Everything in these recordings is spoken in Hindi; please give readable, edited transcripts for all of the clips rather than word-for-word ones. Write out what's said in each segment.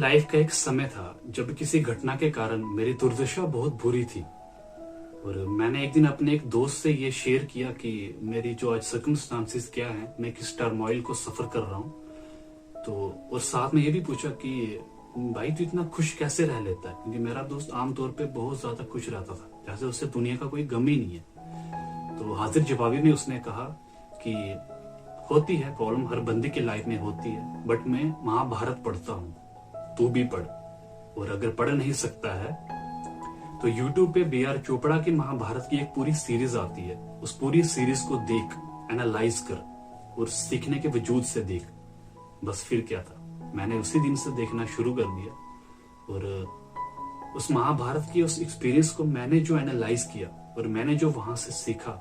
लाइफ का एक समय था जब किसी घटना के कारण मेरी दुर्दशा बहुत बुरी थी। और मैंने एक दिन अपने एक दोस्त से ये शेयर किया कि मेरी जो आज सर्कमस्टांसिस क्या है, मैं किस टर्मोइल को सफर कर रहा हूँ। तो और साथ में ये भी पूछा कि भाई तू इतना खुश कैसे रह लेता है, क्योंकि मेरा दोस्त आमतौर पे बहुत ज्यादा खुश रहता था, जैसे उससे दुनिया का कोई गम ही नहीं है। तो हाजिर जवाबी में उसने कहा कि होती है प्रॉब्लम, हर बंदे की लाइफ में होती है, बट मैं महाभारत पढ़ता हूँ, तू भी पढ़। और अगर पढ़ नहीं सकता है तो YouTube पे बी आर चोपड़ा की महाभारत की एक पूरी सीरीज आती है, उस पूरी सीरीज को देख, एनालाइज कर और सीखने के वजूद से देख। बस फिर क्या था, मैंने उसी दिन से देखना शुरू कर दिया। और उस महाभारत की उस एक्सपीरियंस को मैंने जो एनालाइज किया और मैंने जो वहां से सीखा,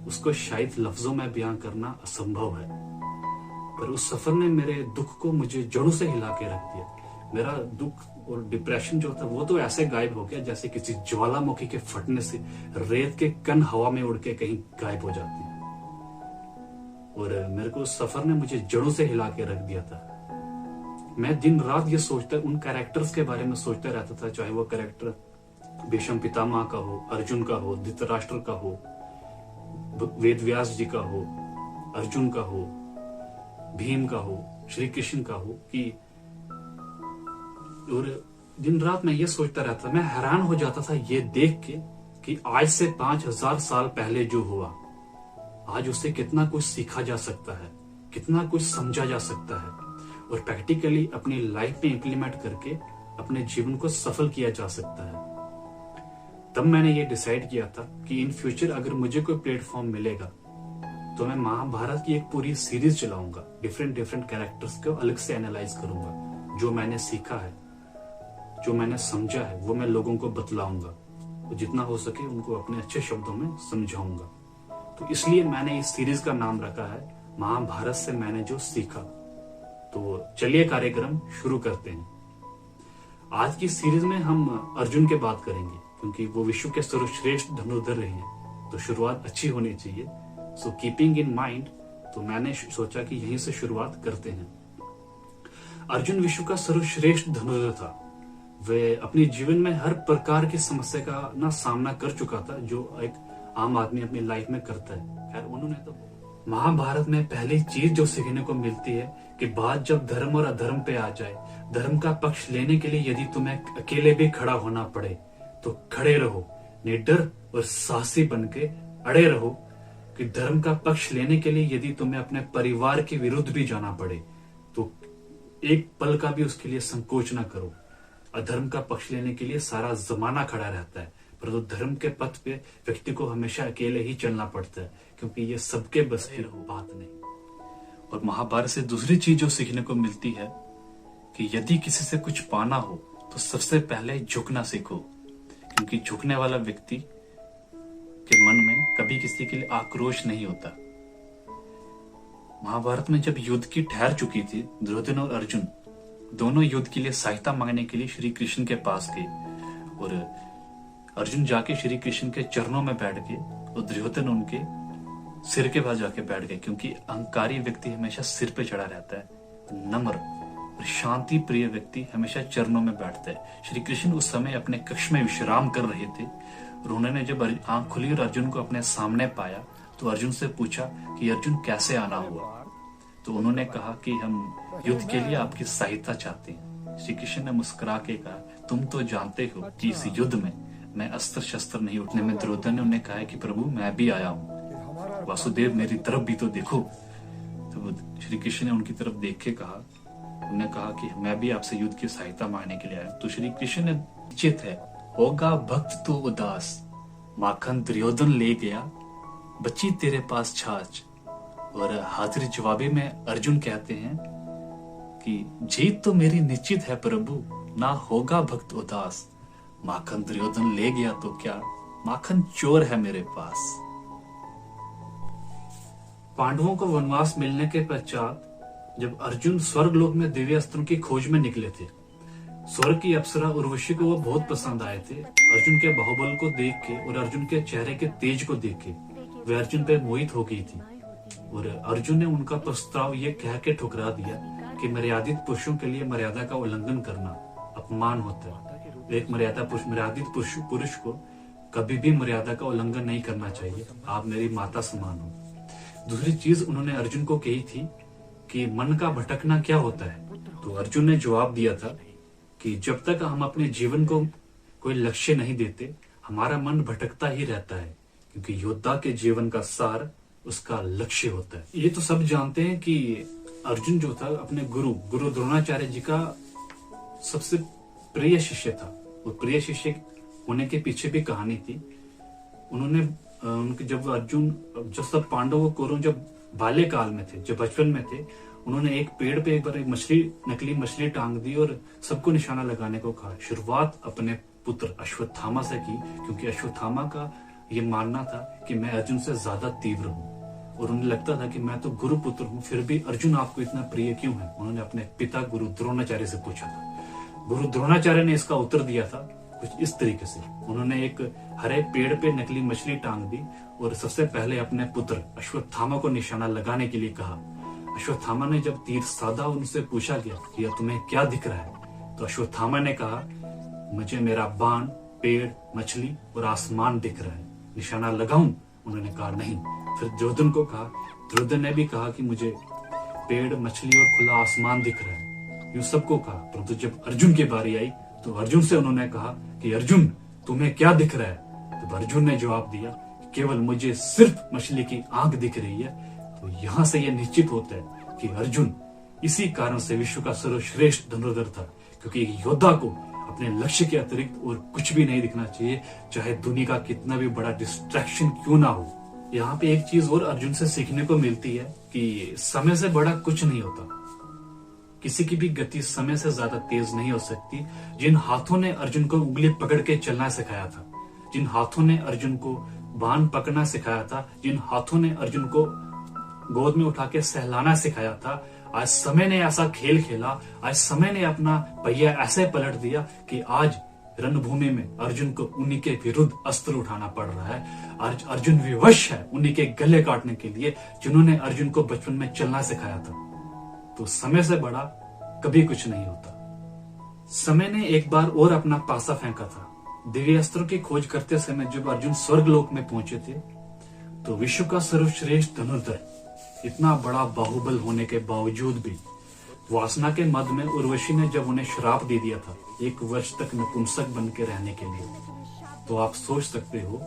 उसको शायद लफ्जों में बयां करना असंभव है। पर उस सफर ने मेरे दुख को मुझे जड़ों से हिला के रख दिया। मेरा दुख और डिप्रेशन जो था वो तो ऐसे गायब हो गया जैसे किसी ज्वालामुखी के फटने से रेत के कण हवा में उड़ के कहीं गायब हो जाती है। और मेरे को उस सफर ने मुझे जड़ों से हिला के रख दिया था। मैं दिन रात ये सोचता, उन कैरेक्टर्स के बारे में सोचता रहता था, चाहे वो कैरेक्टर भीष्म पितामह का हो, अर्जुन का हो, धृतराष्ट्र का हो, वेद व्यास जी का हो, अर्जुन का हो, भीम का हो, श्री कृष्ण का हो, कि और दिन रात मैं ये सोचता रहता, मैं हैरान हो जाता था ये देख के कि आज से 5000 साल पहले जो हुआ, आज उससे कितना कुछ सीखा जा सकता है, कितना कुछ समझा जा सकता है और प्रैक्टिकली अपनी लाइफ में इंप्लीमेंट करके अपने जीवन को सफल किया जा सकता है। तब मैंने ये डिसाइड किया था कि इन फ्यूचर अगर मुझे कोई प्लेटफॉर्म मिलेगा तो मैं महाभारत की एक पूरी सीरीज चलाऊंगा, डिफरेंट कैरेक्टर्स को अलग से एनालाइज करूंगा। जो मैंने सीखा है, जो मैंने समझा है, वो मैं लोगों को बतलाऊंगा और जितना हो सके उनको अपने अच्छे शब्दों में समझाऊंगा। तो इसलिए मैंने इस सीरीज का नाम रखा है महाभारत से मैंने जो सीखा। तो चलिए कार्यक्रम शुरू करते हैं। आज की सीरीज में हम अर्जुन के बात करेंगे, क्योंकि वो विश्व के सर्वश्रेष्ठ धनुर्धर रहे हैं, तो शुरुआत अच्छी होनी चाहिए। सो कीपिंग इन माइंड, तो मैंने सोचा कि यहीं से शुरुआत करते हैं। अर्जुन विश्व का सर्वश्रेष्ठ धनुर्धर था। वे अपने जीवन में हर प्रकार की समस्या का ना सामना कर चुका था, जो एक आम आदमी अपनी लाइफ में करता है। खैर उन्होंने तो महाभारत में पहली चीज जो सीखने को मिलती है कि बात जब धर्म और अधर्म पे आ जाए, धर्म का पक्ष लेने के लिए यदि तुम्हें अकेले भी खड़ा होना पड़े तो खड़े रहो, निडर और साहसी बन के अड़े रहो। कि धर्म का पक्ष लेने के लिए यदि तुम्हें अपने परिवार के विरुद्ध भी जाना पड़े तो एक पल का भी उसके लिए संकोच ना करो। अधर्म का पक्ष लेने के लिए सारा जमाना खड़ा रहता है, परंतु धर्म के पथ पे व्यक्ति को हमेशा अकेले ही चलना पड़ता है, क्योंकि ये सबके बस की बात नहीं। और महाभारत से दूसरी चीज जो सीखने को मिलती है कि यदि किसी से कुछ पाना हो तो सबसे पहले झुकना सीखो, क्योंकि झुकने वाला व्यक्ति के मन में कभी किसी के लिए आक्रोश नहीं होता। महाभारत में जब युद्ध की ठहर चुकी थी, दुर्योधन और अर्जुन दोनों युद्ध के लिए सहायता मांगने के लिए श्री कृष्ण के पास गए। और अर्जुन जाके श्री कृष्ण के चरणों में बैठ गए और दुर्योधन उनके सिर के पास जाके बैठ गए, क्योंकि अहंकारी व्यक्ति हमेशा सिर पे चढ़ा रहता है, नम्र और शांति प्रिय व्यक्ति हमेशा चरणों में बैठता है। श्री कृष्ण उस समय अपने कक्ष में विश्राम कर रहे थे और उन्होंने जब आंख खुली और अर्जुन को अपने सामने पाया तो अर्जुन से पूछा कि अर्जुन कैसे आना हुआ। तो उन्होंने कहा कि हम युद्ध के लिए आपकी सहायता चाहते हैं। श्री कृष्ण ने मुस्कुरा के कहा, तुम तो जानते हो कि इस युद्ध में मैं अस्त्र शस्त्र नहीं उठने में। दुर्योधन ने उन्हें कहा कि प्रभु मैं भी आया हूँ, वासुदेव मेरी तरफ भी तो देखो। तो श्री कृष्ण ने उनकी तरफ देख के कहा, उन्होंने कहा कि मैं भी आपसे युद्ध की सहायता मांगने के लिए आया। तो श्री कृष्ण ने निश्चित है, होगा भक्त तो उदास, माखन दुर्योधन ले गया, बची तेरे पास छाछ। और हाजिर जवाबी में अर्जुन कहते हैं कि जीत तो मेरी निश्चित है प्रभु, ना होगा भक्त उदास, माखन दुर्योधन ले गया तो क्या, माखन चोर है मेरे पास। पांडवों को वनवास मिलने के पश्चात जब अर्जुन स्वर्गलोक में दिव्य अस्त्रों की खोज में निकले थे, स्वर्ग की अप्सरा उर्वशी को वो बहुत पसंद आए थे। अर्जुन के बाहुबल को देख के और अर्जुन के चेहरे के तेज को देख के वे अर्जुन पे मोहित हो गई थी। और अर्जुन ने उनका प्रस्ताव ये कह के ठुकरा दिया कि मर्यादित पुरुषों के लिए मर्यादा का उल्लंघन करना अपमान होता है। एक मर्यादित पुरुष को कभी भी मर्यादा का उल्लंघन नहीं करना चाहिए। आप मेरी माता समान हो। दूसरी चीज उन्होंने अर्जुन को कही थी कि मन का भटकना क्या होता है। तो अर्जुन ने जवाब दिया था कि जब तक हम अपने जीवन को कोई लक्ष्य नहीं देते, हमारा मन भटकता ही रहता है, क्योंकि योद्धा के जीवन का सार उसका लक्ष्य होता है। ये तो सब जानते हैं कि अर्जुन जो था अपने गुरु द्रोणाचार्य जी का सबसे प्रिय शिष्य था। वो प्रिय शिष्य होने के पीछे भी कहानी थी। उन्होंने उनके जब सब पांडव कौरव जब बाल्यकाल में थे, जब बचपन में थे, उन्होंने एक पेड़ पे एक बार नकली मछली टांग दी और सबको निशाना लगाने को कहा। शुरुआत अपने पुत्र अश्वत्थामा से की, क्योंकि अश्वत्थामा का ये मानना था कि मैं अर्जुन से ज्यादा तीव्र हूँ, और उन्हें लगता था कि मैं तो गुरु पुत्र हूँ, फिर भी अर्जुन आपको इतना प्रिय क्यों है। उन्होंने अपने पिता गुरु द्रोणाचार्य से पूछा था। गुरु द्रोणाचार्य ने इसका उत्तर दिया था कुछ इस तरीके से। उन्होंने एक हरे पेड़ पे नकली मछली टांग दी और सबसे पहले अपने पुत्र अश्वत्थामा को निशाना लगाने के लिए कहा। अश्वत्थामा ने जब तीर साधा, उनसे पूछा गया कि तुम्हें क्या दिख रहा है, तो अश्वत्थामा ने कहा मुझे मेरा बाण, पेड़, मछली और आसमान दिख रहा है, निशाना लगाऊं? उन्होंने कहा नहीं। फिर दुर्योधन को कहा, दुर्योधन ने भी कहा कि मुझे पेड़, मछली और खुला आसमान दिख रहा है। यूं सबको कहा, परंतु जब अर्जुन की बारी आई तो अर्जुन से उन्होंने कहा कि अर्जुन तुम्हें क्या दिख रहा है। तो अर्जुन ने जवाब दिया, केवल मुझे सिर्फ मछली की आंख दिख रही है। तो यहां से यह निश्चित होता है कि अर्जुन इसी कारण से विश्व का सर्वश्रेष्ठ धनुर्धर था, क्योंकि एक योद्धा को अपने लक्ष्य के अतिरिक्त और कुछ भी नहीं दिखना चाहिए, चाहे दुनिया का कितना भी बड़ा डिस्ट्रैक्शन क्यों ना हो। यहाँ पे एक चीज और अर्जुन से सीखने को मिलती है कि समय से बड़ा कुछ नहीं होता। किसी की भी गति समय से ज्यादा तेज नहीं हो सकती। जिन हाथों ने अर्जुन को उंगली पकड़ के चलना सिखाया था, जिन हाथों ने अर्जुन को बाण पकड़ना सिखाया था, जिन हाथों ने अर्जुन को गोद में उठा के सहलाना सिखाया था, आज समय ने ऐसा खेल खेला, आज समय ने अपना पहिया ऐसे पलट दिया कि आज रणभूमि में अर्जुन को उन्हीं के विरुद्ध अस्त्र उठाना पड़ रहा है। आज अर्जुन विवश है उन्हीं के गले काटने के लिए जिन्होंने अर्जुन को बचपन में चलना सिखाया था। तो समय से बड़ा कभी कुछ नहीं होता। समय ने एक बार और अपना पासा फेंका था। दिव्य अस्त्रों की खोज करते समय जब अर्जुन स्वर्गलोक में पहुंचे थे, तो विश्व का सर्वश्रेष्ठ धनुर्धर, इतना बड़ा बाहुबल होने के बावजूद भी वासना के मद में उर्वशी ने जब उन्हें श्राप दे दिया था 1 वर्ष तक नपुंसक बन के रहने के लिए, तो आप सोच सकते हो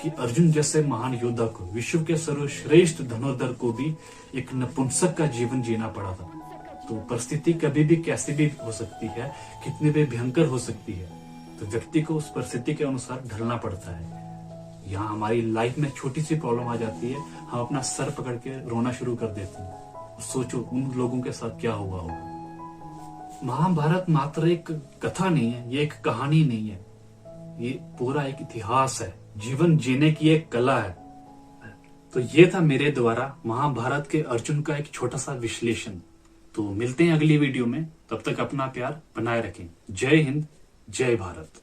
कि अर्जुन जैसे महान योद्धा को, विश्व के सर्वश्रेष्ठ धनुर्धर को भी एक नपुंसक का जीवन जीना पड़ा था। तो परिस्थिति कभी भी कैसी भी हो सकती है, कितनी भी भयंकर हो सकती है, तो व्यक्ति को उस परिस्थिति के अनुसार ढलना पड़ता है। यहाँ हमारी लाइफ में छोटी सी प्रॉब्लम आ जाती है, हम अपना सर पकड़ के रोना शुरू कर देते हैं। सोचो उन लोगों के साथ क्या हुआ होगा। महाभारत मात्र एक कथा नहीं है, ये एक कहानी नहीं है, ये पूरा एक इतिहास है, जीवन जीने की एक कला है। तो ये था मेरे द्वारा महाभारत के अर्जुन का एक छोटा सा विश्लेषण। तो मिलते हैं अगली वीडियो में, तब तक अपना प्यार बनाए रखें। जय हिंद, जय भारत।